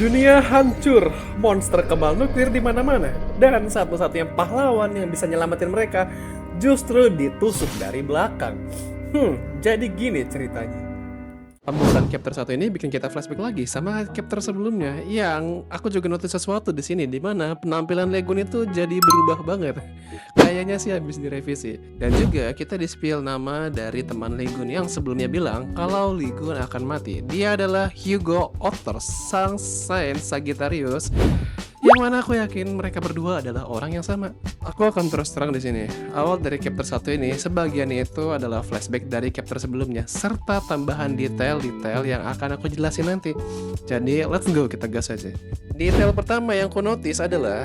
Dunia hancur, monster kebal nuklir di mana-mana, dan satu-satunya pahlawan yang bisa nyelamatin mereka justru ditusuk dari belakang. Jadi gini ceritanya. Pembukaan chapter 1 ini bikin kita flashback lagi sama chapter sebelumnya yang aku juga notice sesuatu di sini di mana penampilan Legun itu jadi berubah banget. Kayaknya sih habis direvisi. Dan juga kita di-spill nama dari teman Legun yang sebelumnya bilang kalau Legun akan mati. Dia adalah Hugo Otters, sang Saint Sagittarius. Yang mana aku yakin mereka berdua adalah orang yang sama. Aku akan terus terang di sini. Awal dari chapter 1 ini, sebagian itu adalah flashback dari chapter sebelumnya serta tambahan detail-detail yang akan aku jelasin nanti. Jadi, let's go, kita gas aja. Detail pertama yang aku notice adalah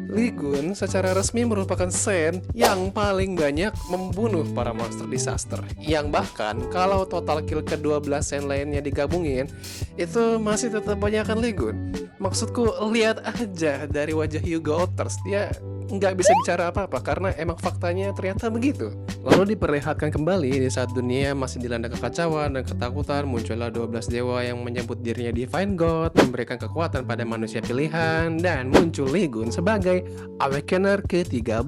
Legun secara resmi merupakan Saint yang paling banyak membunuh para monster disaster. Yang bahkan kalau total kill ke-12 Saint lainnya digabungin, itu masih tetap banyakan Legun. Maksudku, lihat aja dari wajah Hugo Otters, dia nggak bisa bicara apa-apa karena emang faktanya ternyata begitu. Lalu diperlihatkan kembali di saat dunia masih dilanda kekacauan dan ketakutan, muncullah 12 dewa yang menyebut dirinya Divine God, memberikan kekuatan pada manusia pilihan, dan muncul Legun sebagai Awakener ke-13.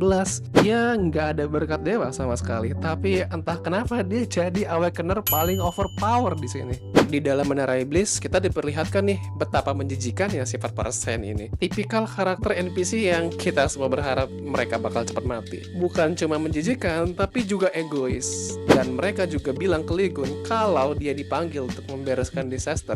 Dia nggak ada berkat dewa sama sekali, tapi entah kenapa dia jadi Awakener paling overpower di sini. Di dalam Menara Iblis, kita diperlihatkan nih betapa menjijikannya sifat para Saint ini. Tipikal karakter NPC yang kita semua berharap mereka bakal cepat mati. Bukan cuma menjijikan, tapi juga egois. Dan mereka juga bilang ke Legun kalau dia dipanggil untuk membereskan disaster,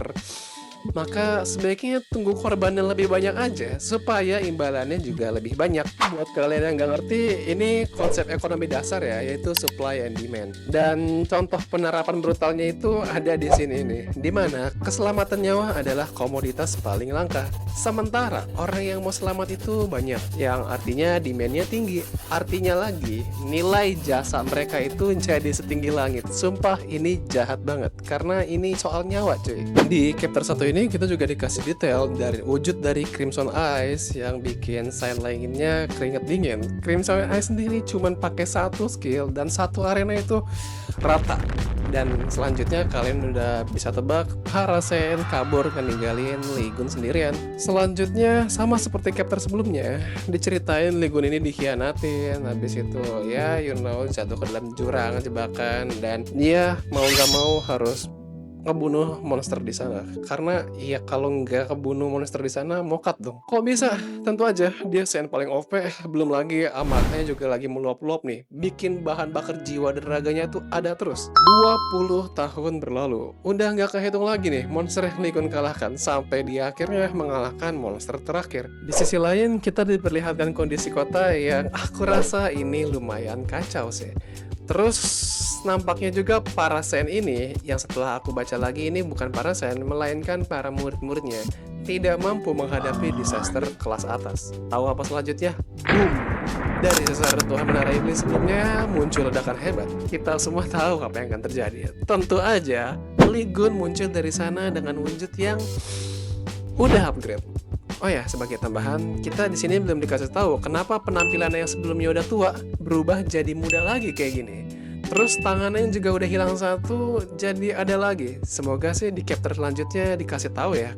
maka sebaiknya tunggu korbannya lebih banyak aja supaya imbalannya juga lebih banyak. Buat kalian yang nggak ngerti, ini konsep ekonomi dasar ya, yaitu supply and demand. Dan contoh penerapan brutalnya itu ada di sini nih, dimana keselamatan nyawa adalah komoditas paling langka. Sementara orang yang mau selamat itu banyak, yang artinya demandnya tinggi. Artinya lagi, nilai jasa mereka itu jadi setinggi langit. Sumpah ini jahat banget, karena ini soal nyawa cuy. Di chapter 1 ini kita juga dikasih detail dari wujud dari Crimson Eyes yang bikin Saint lainnya keringet dingin. Crimson Eyes sendiri cuman pakai satu skill dan satu arena itu rata. Dan selanjutnya kalian udah bisa tebak para Saint kabur meninggalin Legun sendirian. Selanjutnya sama seperti chapter sebelumnya, diceritain Legun ini dikhianatin, habis itu ya jatuh ke dalam jurang jebakan, dan dia mau gak mau harus ngebunuh monster di sana. Karena ya kalau nggak kebunuh monster di sana, mokat dong. Kok bisa? Tentu aja dia Saint paling OP, belum lagi amatnya juga lagi meluap-luap nih. Bikin bahan bakar jiwa dan raganya tuh ada terus. 20 tahun berlalu, udah nggak kehitung lagi nih monster yang Legun kalahkan sampai dia akhirnya mengalahkan monster terakhir. Di sisi lain, kita diperlihatkan kondisi kota yang aku rasa ini lumayan kacau sih. Terus nampaknya juga para Saint ini, yang setelah aku baca lagi ini bukan para Saint, melainkan para murid-muridnya, tidak mampu menghadapi disaster kelas atas. Tahu apa selanjutnya? Boom! Dari sesar Tuhan Menara Iblis sebelumnya muncul ledakan hebat. Kita semua tahu apa yang akan terjadi. Tentu aja, Legun muncul dari sana dengan wujud yang udah upgrade. Oh ya, sebagai tambahan, kita di sini belum dikasih tahu kenapa penampilannya yang sebelumnya udah tua berubah jadi muda lagi kayak gini. Terus tangannya juga udah hilang satu, jadi ada lagi. Semoga sih di chapter selanjutnya dikasih tahu ya